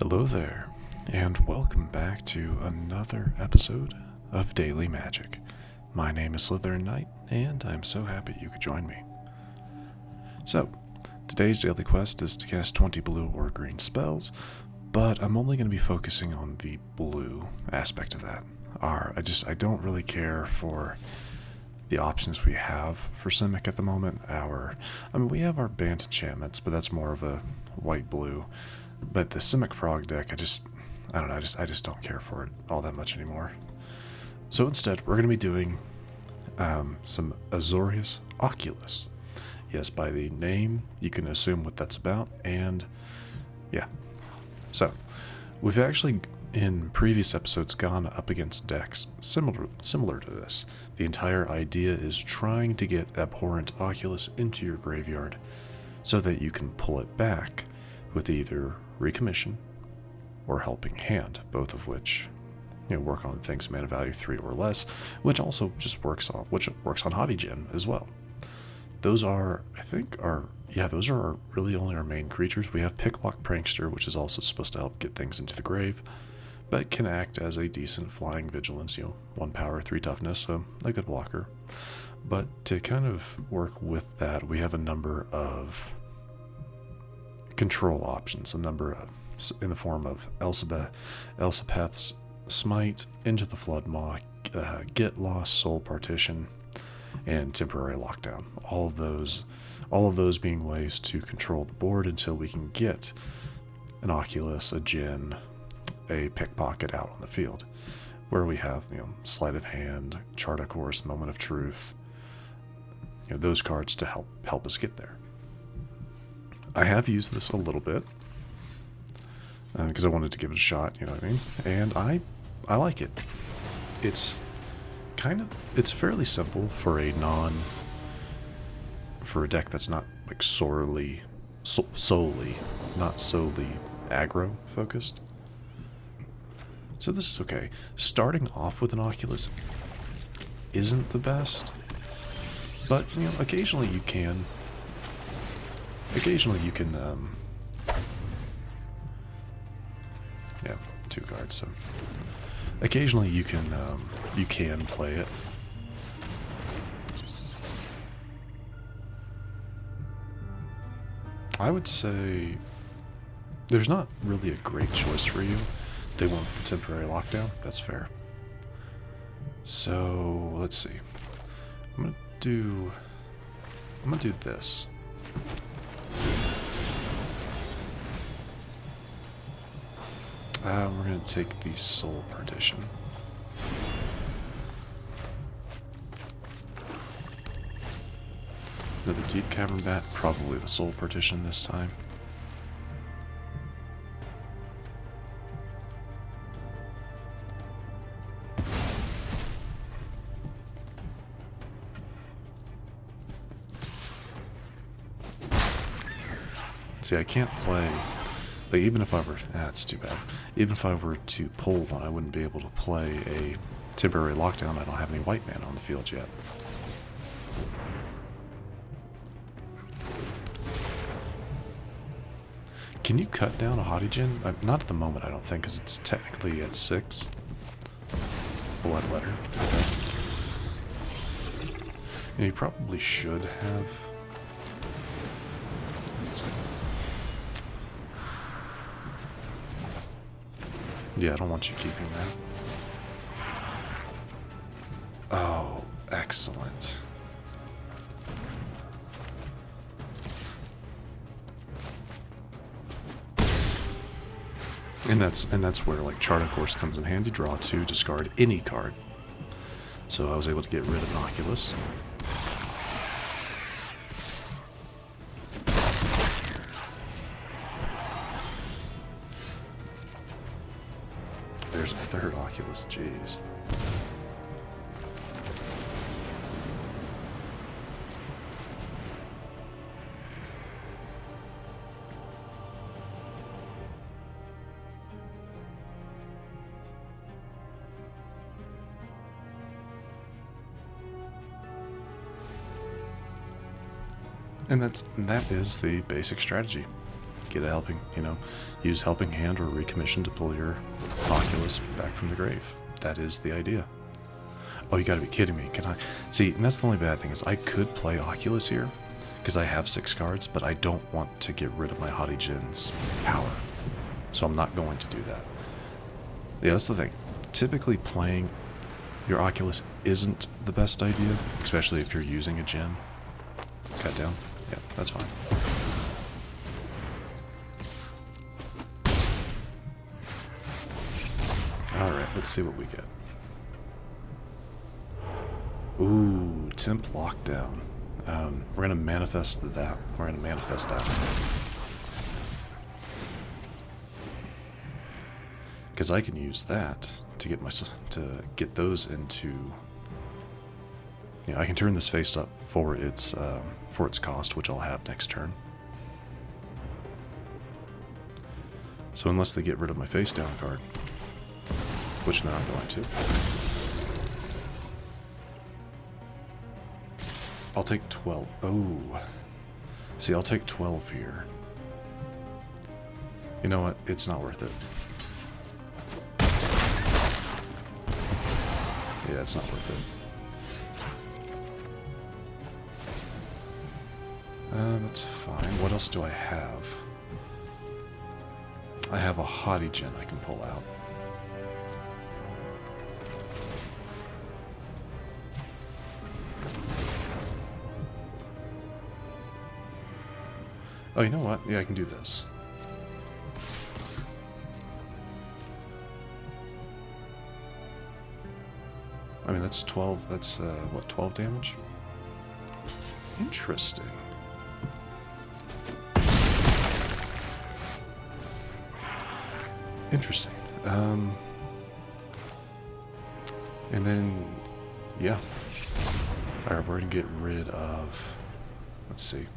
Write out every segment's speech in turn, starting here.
Hello there, and welcome back to another episode of Daily Magic. My name is SlytherinKnight, and I'm so happy you could join me. So, today's daily quest is to cast 20 blue or green spells, but I'm only going to be focusing on the blue aspect of that. I don't really care for the options we have for Simic at the moment. We have our Bant enchantments, but that's more of a white-blue. But the Simic Frog deck, I just don't care for it all that much anymore. So instead, we're going to be doing some Azorius Oculus. Yes, by the name, you can assume what that's about, and yeah. So, we've actually, in previous episodes, gone up against decks similar to this. The entire idea is trying to get Abhorrent Oculus into your graveyard so that you can pull it back with either Recommission or Helping Hand, both of which work on things mana value 3 or less, which also just works on Haughty Djinn as well. Those are, those are really only our main creatures. We have Picklock Prankster, which is also supposed to help get things into the grave, but can act as a decent flying vigilance, 1 power, 3 toughness, so a good blocker. But to kind of work with that, we have a number of control options, in the form of Elspeth's Smite, Into the Flood Maw, Get Lost, Soul Partition, and Temporary Lockdown. All of those being ways to control the board until we can get an Oculus, a Djinn, a Pickpocket out on the field, where we have Sleight of Hand, Chart a Course, Moment of Truth, those cards to help us get there. I have used this a little bit because I wanted to give it a shot, you know what I mean? And I like it. It's fairly simple for a deck that's not like solely aggro focused. So this is okay. Starting off with an Oculus isn't the best, but occasionally you can. Yeah, 2 cards, so occasionally you can play it. I would say there's not really a great choice for you. They want the Temporary Lockdown, that's fair. So, let's see. I'm gonna do this. We're going to take the Soul Partition. Another Deep Cavern Bat, probably the Soul Partition this time. See, I can't play. Like, even if I were, that's too bad. Even if I were to pull one, I wouldn't be able to play a Temporary Lockdown. I don't have any white mana on the field yet. Can you cut down a Haughty Djinn? Not at the moment, I don't think, because it's technically at 6. Bloodletter. And you probably should have. Yeah, I don't want you keeping that. Oh, excellent. And that's where like Chart a Course comes in handy. Draw 2, discard any card. So I was able to get rid of an Oculus. There's a 3rd Oculus, jeez. And that is the basic strategy. get a helping, use Helping Hand or Recommission to pull your Oculus back from the grave. That is the idea. Oh, you gotta be kidding me. Can I? See, and that's the only bad thing is I could play Oculus here, because I have 6 cards, but I don't want to get rid of my Haughty Djinn's power. So I'm not going to do that. Yeah, that's the thing. Typically playing your Oculus isn't the best idea, especially if you're using a Djinn. Cut down? Yeah, that's fine. Alright, let's see what we get. Ooh, Temp Lockdown. We're going to manifest that. We're going to manifest that. Because I can use that to get those into... I can turn this face up for its cost, which I'll have next turn. So unless they get rid of my face down card, which they're not going to, I'll take 12. Oh, see, I'll take 12 here. You know what? It's not worth it. Yeah, it's not worth it. That's fine. What else do I have? I have a Haughty Djinn I can pull out. Oh, you know what? Yeah, I can do this. I mean, that's 12, that's, what, 12 damage? Interesting. Interesting. And then, yeah. Alright, we're gonna get rid of, let's see.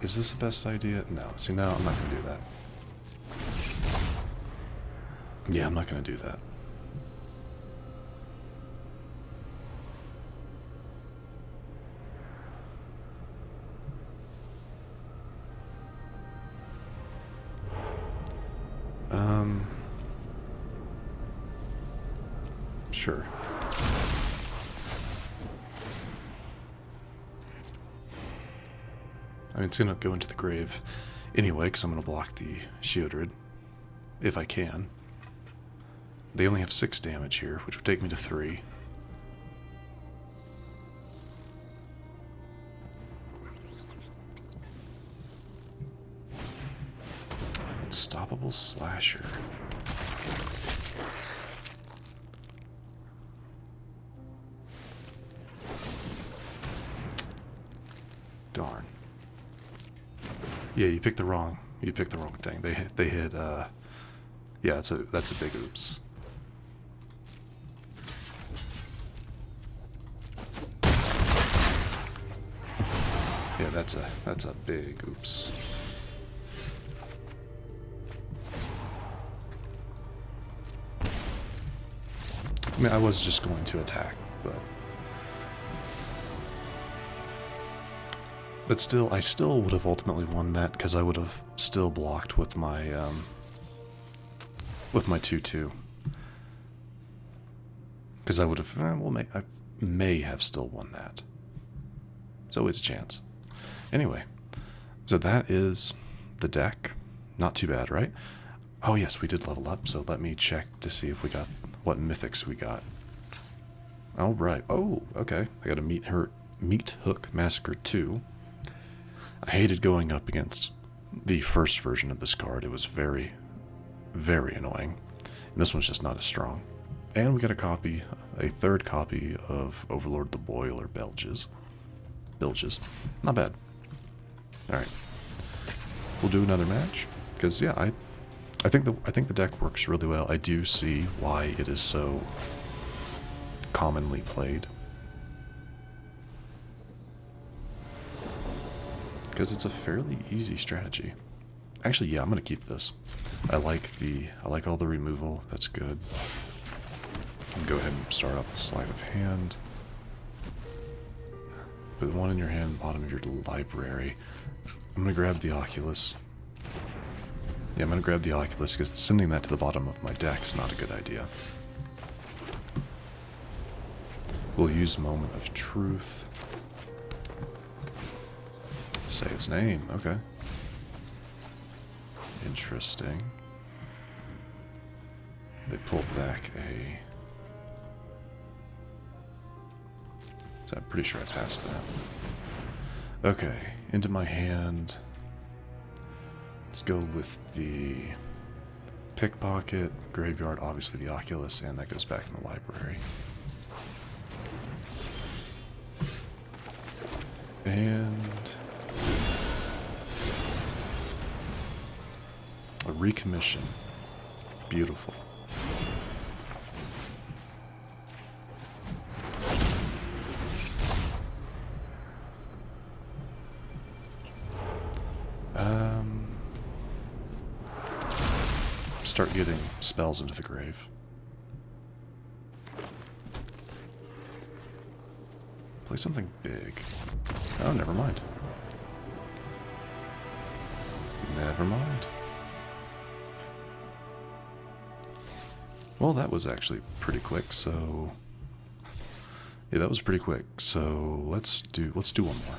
Is this the best idea? No. See, no, I'm not gonna do that. Yeah, I'm not gonna do that. Sure. I mean, it's gonna go into the grave anyway, because I'm gonna block the Sheodred, if I can. They only have 6 damage here, which would take me to 3. Unstoppable Slasher. Darn. Yeah, you picked the wrong thing. They hit yeah, that's a big oops. Yeah, that's a big oops. I mean, I was just going to attack, but still, I still would have ultimately won that because I would have still blocked with my 2/2. Because I would have, I may have still won that. So it's a chance. Anyway, so that is the deck. Not too bad, right? Oh yes, we did level up, so let me check to see if we got, what mythics we got. Oh, right. Oh, okay. I got a Meat Hook Massacre 2. I hated going up against the first version of this card. It was very, very annoying. And this one's just not as strong. And we got a third copy of Overlord the Boiler Bilges. Not bad. Alright. We'll do another match. Because, yeah, I think the deck works really well. I do see why it is so commonly played. Because it's a fairly easy strategy. Actually, yeah, I'm gonna keep this. I like all the removal. That's good. Go ahead and start off with Sleight of Hand. Put one in your hand, bottom of your library. I'm gonna grab the Oculus. Yeah, I'm gonna grab the Oculus because sending that to the bottom of my deck is not a good idea. We'll use Moment of Truth. Say its name, okay. Interesting. They pulled back a... So I'm pretty sure I passed that. Okay, into my hand. Let's go with the Pickpocket, Graveyard, obviously the Oculus, and that goes back in the library. And a Recommission. Beautiful. Start getting spells into the grave. Play something big. Oh, never mind. Never mind. Well, that was actually pretty quick, so... Yeah, that was pretty quick, so let's do one more.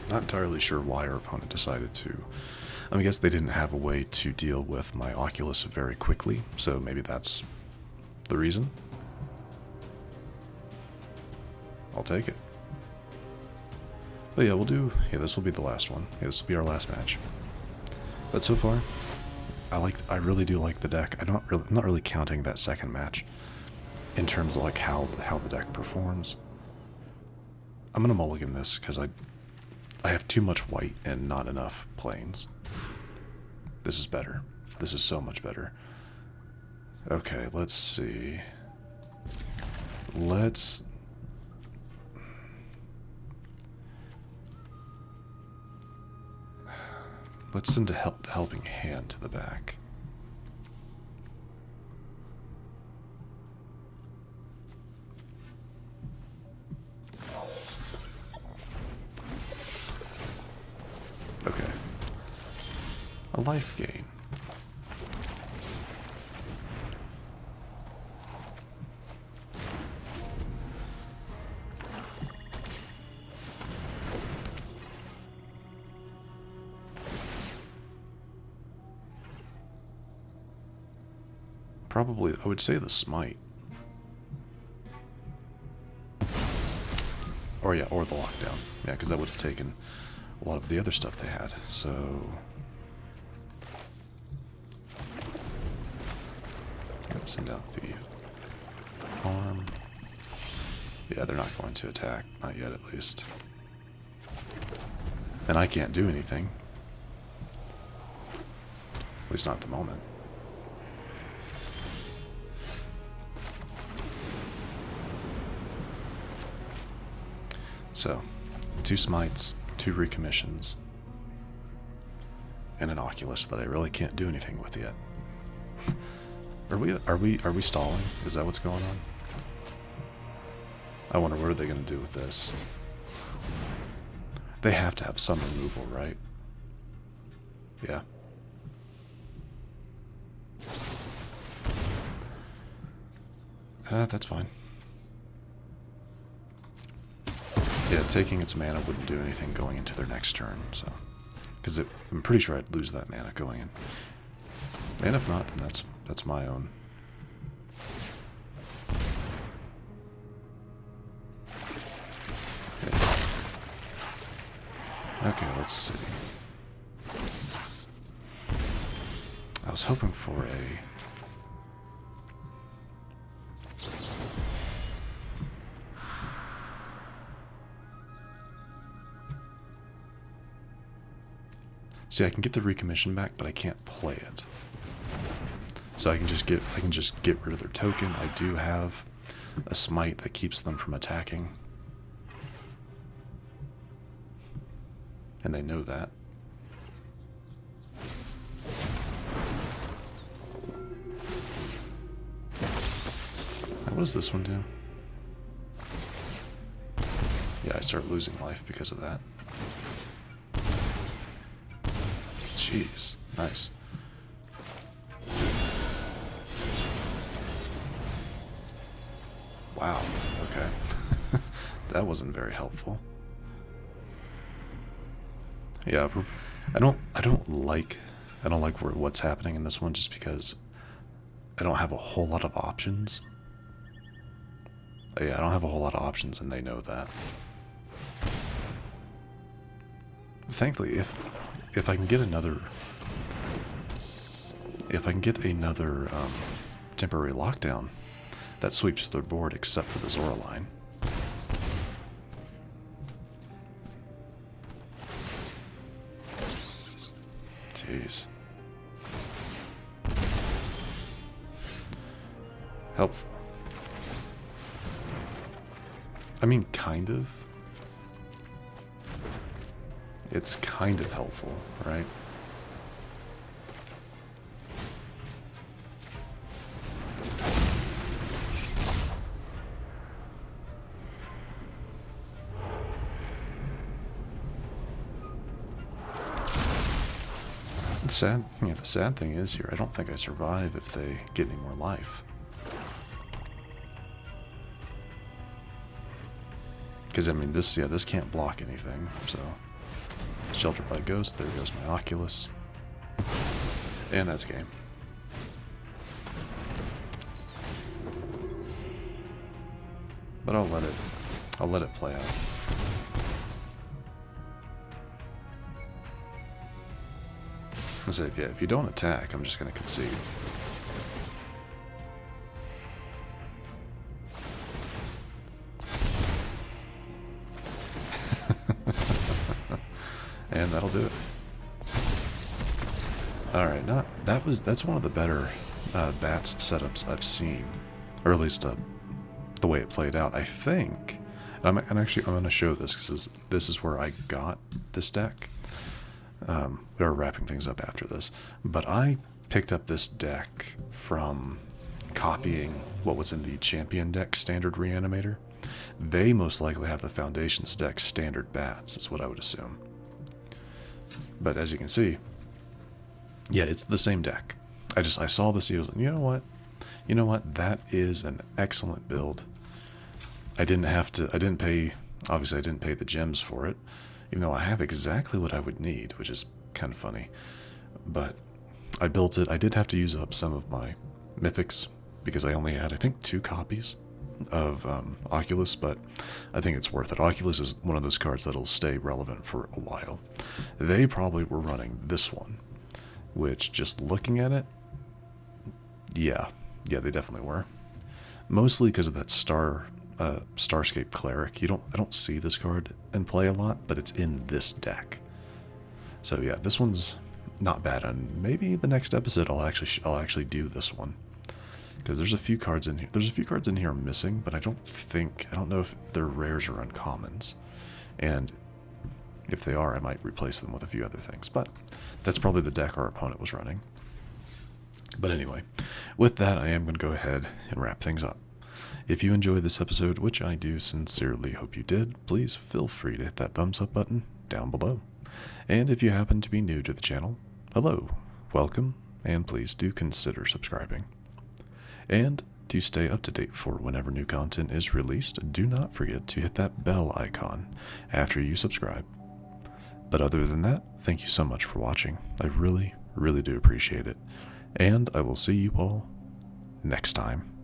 Not entirely sure why our opponent decided to... I guess they didn't have a way to deal with my Oculus very quickly, so maybe that's the reason. I'll take it. But yeah, we'll do... Yeah, this will be the last one. Yeah, this will be our last match. But so far, I really do like the deck. I'm not really counting that second match in terms of like how the deck performs. I'm gonna mulligan this because I have too much white and not enough plains. This is better. This is so much better. Okay, let's see. Let's send the Helping Hand to the back. Okay. A life gain. Probably, I would say the Smite. Or yeah, or the Lockdown. Yeah, because that would have taken a lot of the other stuff they had, so... Send out the farm. Yeah, they're not going to attack. Not yet, at least. And I can't do anything. At least not at the moment. So, 2 Smites, 2 Recommissions, and an Oculus that I really can't do anything with yet. Are we stalling? Is that what's going on? I wonder what are they going to do with this. They have to have some removal, right? Yeah. That's fine. Yeah, taking its mana wouldn't do anything going into their next turn, so... Because I'm pretty sure I'd lose that mana going in. And if not, then that's my own. Okay, let's see. I was hoping for a... See, I can get the Recommission back, but I can't play it. So I can just get rid of their token. I do have a Smite that keeps them from attacking. And they know that. Now, what does this one do? Yeah, I start losing life because of that. Jeez, nice. Wow, okay. That wasn't very helpful. Yeah, I don't like what's happening in this one just because I don't have a whole lot of options. Yeah, I don't have a whole lot of options, and they know that. Thankfully, if I can get another temporary lockdown that sweeps their board except for the Zora line. Jeez. Helpful. I mean, kind of. It's kind of helpful, right? The sad thing is here, I don't think I survive if they get any more life. Because, I mean, this can't block anything, so... Sheltered by Ghost, there goes my Oculus. And that's game. But I'll let it play out. I say, yeah, if you don't attack, I'm just gonna concede. And that'll do it. Alright, that's one of the better bats setups I've seen. Or at least the way it played out. I think, and I'm going to show this because this is where I got this deck. We are wrapping things up after this. But I picked up this deck from copying what was in the Champion deck standard Reanimator. They most likely have the Foundations deck standard bats, is what I would assume. But as you can see, yeah, it's the same deck. I saw this, and you know what, that is an excellent build. Obviously I didn't pay the gems for it, even though I have exactly what I would need, which is kind of funny. But I built it. I did have to use up some of my mythics, because I only had, I think, 2 copies of Oculus, but I think it's worth it. Oculus is one of those cards that'll stay relevant for a while. They probably were running this one, which, just looking at it, yeah, they definitely were. Mostly because of that Starscape Cleric. I don't see this card in play a lot, but it's in this deck. So yeah, this one's not bad, and maybe the next episode I'll actually do this one. Because there's a few cards in here. There's a few cards in here I'm missing, but I don't know if they're rares or uncommons. And if they are, I might replace them with a few other things. But that's probably the deck our opponent was running. But anyway, with that, I am going to go ahead and wrap things up. If you enjoyed this episode, which I do sincerely hope you did, please feel free to hit that thumbs up button down below. And if you happen to be new to the channel, hello, welcome, and please do consider subscribing. And to stay up to date for whenever new content is released, do not forget to hit that bell icon after you subscribe. But other than that, thank you so much for watching. I really, really do appreciate it. And I will see you all next time.